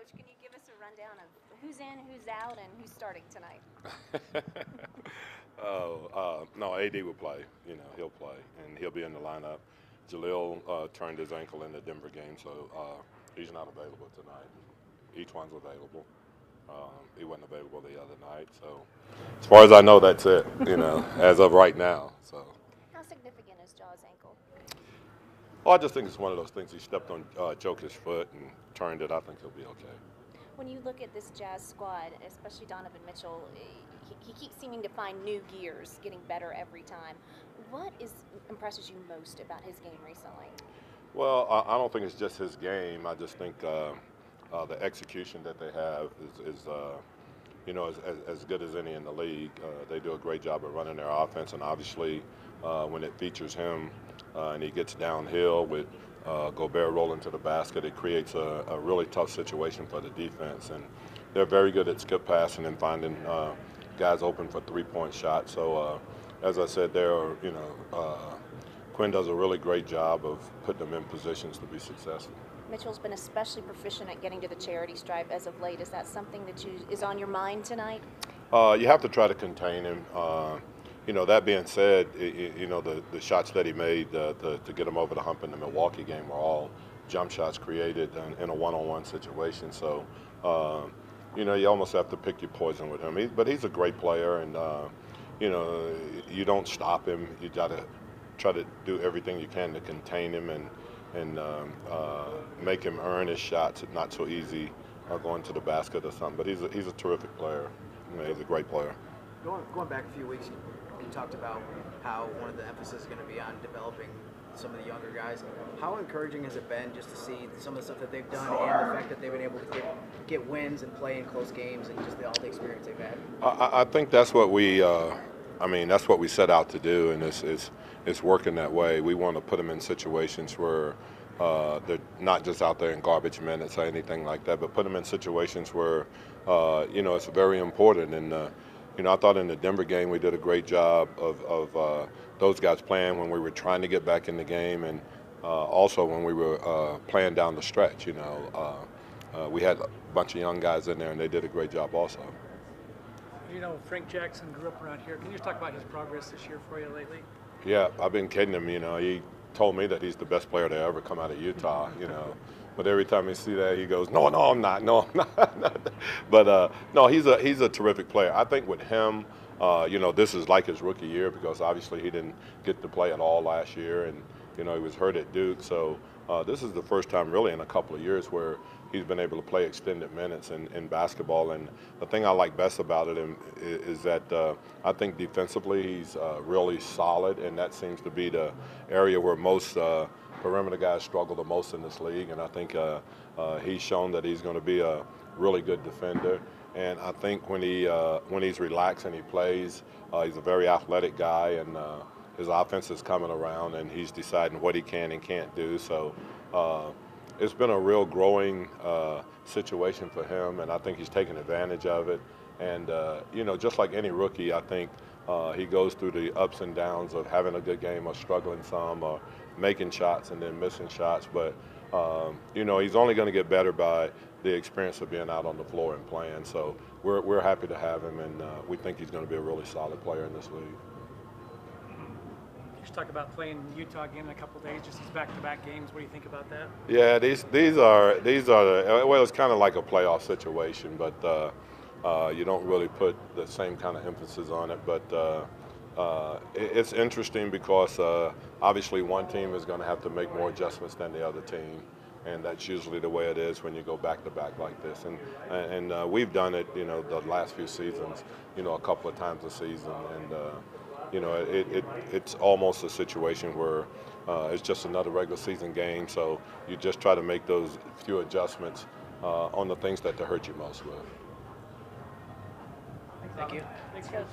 Coach, can you give us a rundown of who's in, who's out, and who's starting tonight? No, AD will play. He'll play, and he'll be in the lineup. Jaleel turned his ankle in the Denver game, so he's not available tonight. Each one's available. He wasn't available the other night, so as far as I know, that's it. As of right now. So. How significant is Jaw's ankle? Well, I just think it's one of those things. He stepped on, choked his foot, and turned it. I think he'll be okay. When you look at this Jazz squad, especially Donovan Mitchell, he keeps seeming to find new gears, getting better every time. What impresses you most about his game recently? Well, I don't think it's just his game. I just think the execution that they have is as good as any in the league. They do a great job of running their offense, and obviously when it features him and he gets downhill with Gobert rolling to the basket, it creates a really tough situation for the defense. And they're very good at skip passing and finding guys open for three-point shots. So as I said, Quinn does a really great job of putting them in positions to be successful. Mitchell's been especially proficient at getting to the charity stripe as of late. Is that something that is on your mind tonight? You have to try to contain him. That being said, the shots that he made to get him over the hump in the Milwaukee game were all jump shots created in a one-on-one situation. So, you almost have to pick your poison with him. But he's a great player, and, you don't stop him. You got to try to do everything you can to contain him and make him earn his shots. It's not so easy going to the basket or something. But he's a terrific player. He's a great player. Going back a few weeks, you talked about how one of the emphasis is going to be on developing some of the younger guys. How encouraging has it been just to see some of the stuff that they've done and the fact that they've been able to get wins and play in close games and just all the experience they've had? I think that's what that's what we set out to do, and it's working that way. We want to put them in situations where they're not just out there in garbage minutes or anything like that, but put them in situations where it's very important. And I thought in the Denver game we did a great job of those guys playing when we were trying to get back in the game, and also when we were playing down the stretch. We had a bunch of young guys in there, and they did a great job also. Frank Jackson grew up around here. Can you just talk about his progress this year for you lately? Yeah, I've been kidding him. He told me that he's the best player to ever come out of Utah. But every time he see that, he goes, "No, I'm not. No, I'm not." But no, he's a terrific player. I think with him, this is like his rookie year because obviously he didn't get to play at all last year, and he was hurt at Duke. So this is the first time really in a couple of years where he's been able to play extended minutes in basketball. And the thing I like best about it is that I think defensively he's really solid, and that seems to be the area where most perimeter guys struggle the most in this league. And I think he's shown that he's going to be a really good defender. And I think when he's relaxed and he plays, he's a very athletic guy, and his offense is coming around, and he's deciding what he can and can't do. So it's been a real growing situation for him, and I think he's taking advantage of it. And, just like any rookie, I think he goes through the ups and downs of having a good game or struggling some or making shots and then missing shots. But, he's only going to get better by the experience of being out on the floor and playing. So we're happy to have him, and we think he's going to be a really solid player in this league. Just talk about playing Utah again in a couple of days, just as back-to-back games. What do you think about that? Yeah, these are well, it's kind of like a playoff situation, but you don't really put the same kind of emphasis on it. But it's interesting because obviously one team is going to have to make more adjustments than the other team, and that's usually the way it is when you go back-to-back like this. And we've done it, the last few seasons, a couple of times a season, and it's almost a situation where it's just another regular season game, so you just try to make those few adjustments on the things that hurt you most with. Thank you. Thanks, Coach.